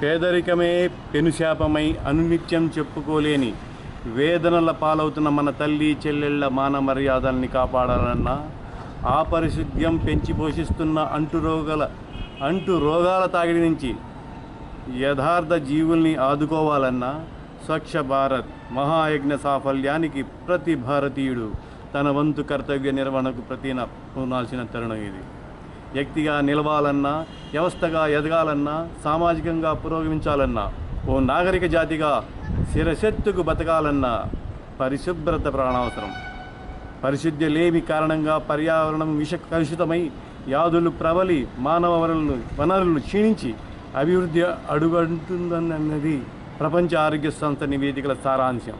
పేదరికమే పెనుశాపమై అనునిత్యం చెప్పుకోలేని వేదనల పాలవుతున్న మన తల్లి చెల్లెళ్ల మాన మర్యాదల్ని కాపాడాలన్నా, ఆ పరిశుద్ధ్యం పెంచి పోషిస్తున్న అంటు రోగాల తాగిడి నుంచి యథార్థ జీవుల్ని ఆదుకోవాలన్నా, స్వచ్ఛ భారత్ మహాయజ్ఞ సాఫల్యానికి ప్రతి భారతీయుడు తన వంతు కర్తవ్య నిర్వహణకు పూనాల్సిన తరుణం ఇది. వ్యక్తిగా నిలవాలన్నా, వ్యవస్థగా ఎదగాలన్నా, సామాజికంగా పురోగమించాలన్నా, ఓ నాగరిక జాతిగా శిరశెత్తుకు బతకాలన్నా పరిశుభ్రత ప్రాణావసరం. పరిశుద్ధి లేమి కారణంగా పర్యావరణం కలుషితమై వ్యాధులు ప్రబలి మానవ వనరులు క్షీణించి అభివృద్ధి అడుగంటుందన్నది ప్రపంచ ఆరోగ్య సంస్థ నివేదికల సారాంశం.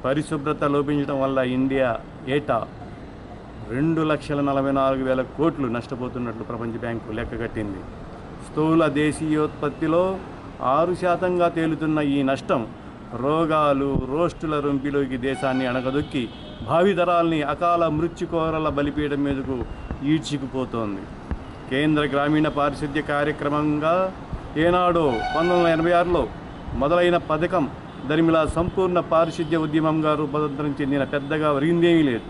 పరిశుభ్రత లోపించడం వల్ల ఇండియా ఏటా 2,44,000 కోట్లు నష్టపోతున్నట్లు ప్రపంచ బ్యాంకు లెక్కగట్టింది. స్థూల దేశీయోత్పత్తిలో 6% తేలుతున్న ఈ నష్టం రోగాలు, రోస్టుల రొంపిలోకి దేశాన్ని అణగదొక్కి భావితరాల్ని అకాల మృత్యుకోరల బలిపీయడం మీదకు ఈడ్చుకుపోతోంది. కేంద్ర గ్రామీణ పారిశుద్ధ్య కార్యక్రమంగా ఏనాడో 1986లో మొదలైన పథకం దరిమిలా సంపూర్ణ పారిశుద్ధ్య ఉద్యమంగా రూపాంతరం చెందిన పెద్దగా ఒరిగిందేమీ లేదు.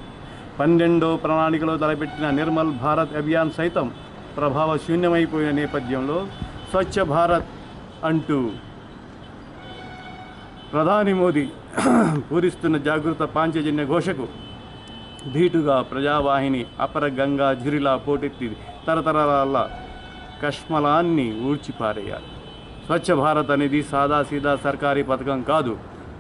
12వ ప్రణాళికలో తలపెట్టిన నిర్మల్ భారత్ అభియాన్ సైతం ప్రభావ శూన్యమైపోయిన నేపథ్యంలో స్వచ్ఛ భారత్ అంటూ ప్రధాని మోదీ పూరిస్తున్న జాగృత పాంచజన్య ఘోషకు ధీటుగా ప్రజావాహిని అపర గంగా ఝురిలా పోటెత్తి తరతరాల కష్మలాన్ని ఊడ్చిపారేయాలి. స్వచ్ఛ భారత్ అనేది సాదాసీదా సర్కారీ పథకం కాదు.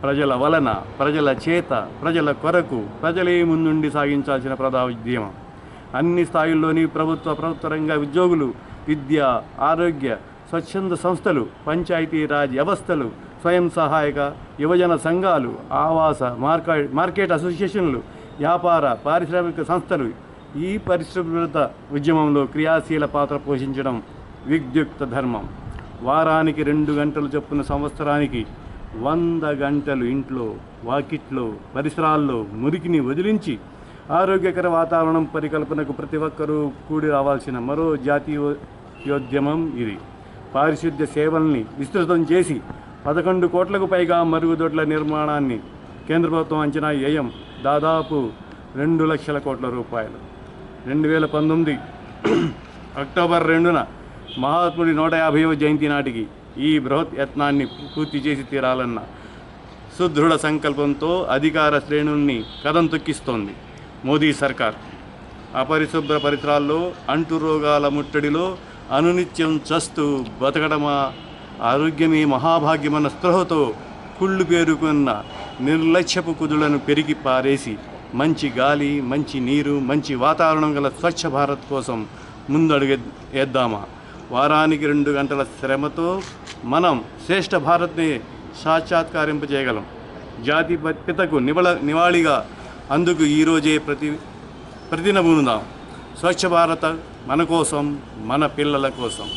ప్రజల వలన, ప్రజల చేత, ప్రజల కొరకు, ప్రజలే ముందుండి సాగించాల్సిన ఉద్యమం. అన్ని స్థాయిల్లోని ప్రభుత్వ రంగ ఉద్యోగులు, విద్య, ఆరోగ్య, స్వచ్ఛంద సంస్థలు, పంచాయతీరాజ్ వ్యవస్థలు, స్వయం సహాయక యువజన సంఘాలు, ఆవాస మార్కెట్ అసోసియేషన్లు, వ్యాపార పారిశ్రామిక సంస్థలు ఈ పరిశుభ్రత ఉద్యమంలో క్రియాశీల పాత్ర పోషించడం విద్యుక్త ధర్మం. వారానికి 2 గంటలు చొప్పున సంవత్సరానికి 100 గంటలు ఇంట్లో, వాకిట్లో, పరిసరాల్లో మురికిని వదిలించి ఆరోగ్యకర వాతావరణం పరికల్పనకు ప్రతి ఒక్కరూ కూడి రావాల్సిన మరో జాతీయోద్యమం ఇది. పారిశుద్ధ్య సేవల్ని విస్తృతం చేసి 11 కోట్లకు పైగా మరుగుదొడ్ల నిర్మాణాన్ని కేంద్ర ప్రభుత్వం అంచనా వ్యయం దాదాపు 2 లక్షల కోట్ల రూపాయలు. 2019 అక్టోబర్ 2న మహాత్ముడి 150వ జయంతి నాటికి ఈ బృహత్ యత్నాన్ని పూర్తి చేసి తీరాలన్న సుదృఢ సంకల్పంతో అధికార శ్రేణుల్ని కదం తొక్కిస్తోంది మోదీ సర్కార్. అపరిశుభ్ర పరిసరాల్లో, అంటు రోగాల ముట్టడిలో అనునిత్యం చస్తూ బతకడమా, ఆరోగ్యమే మహాభాగ్యమన్న స్పృహతో కుళ్ళు పేరుకున్న నిర్లక్ష్యపు కుదులను పెరిగి పారేసి మంచి గాలి, మంచి నీరు, మంచి వాతావరణం గల స్వచ్ఛ భారత్ కోసం ముందడుగేద్దామా? వారానికి 2 గంటల శ్రమతో మనం శ్రేష్ఠ భారత్ని సాక్షాత్కరింపజేయగలం. జాతి పితకు నివాళిగా అందుకు ఈరోజే ప్రతినబూనుదాం. స్వచ్ఛ భారత్ మన కోసం, మన పిల్లల కోసం.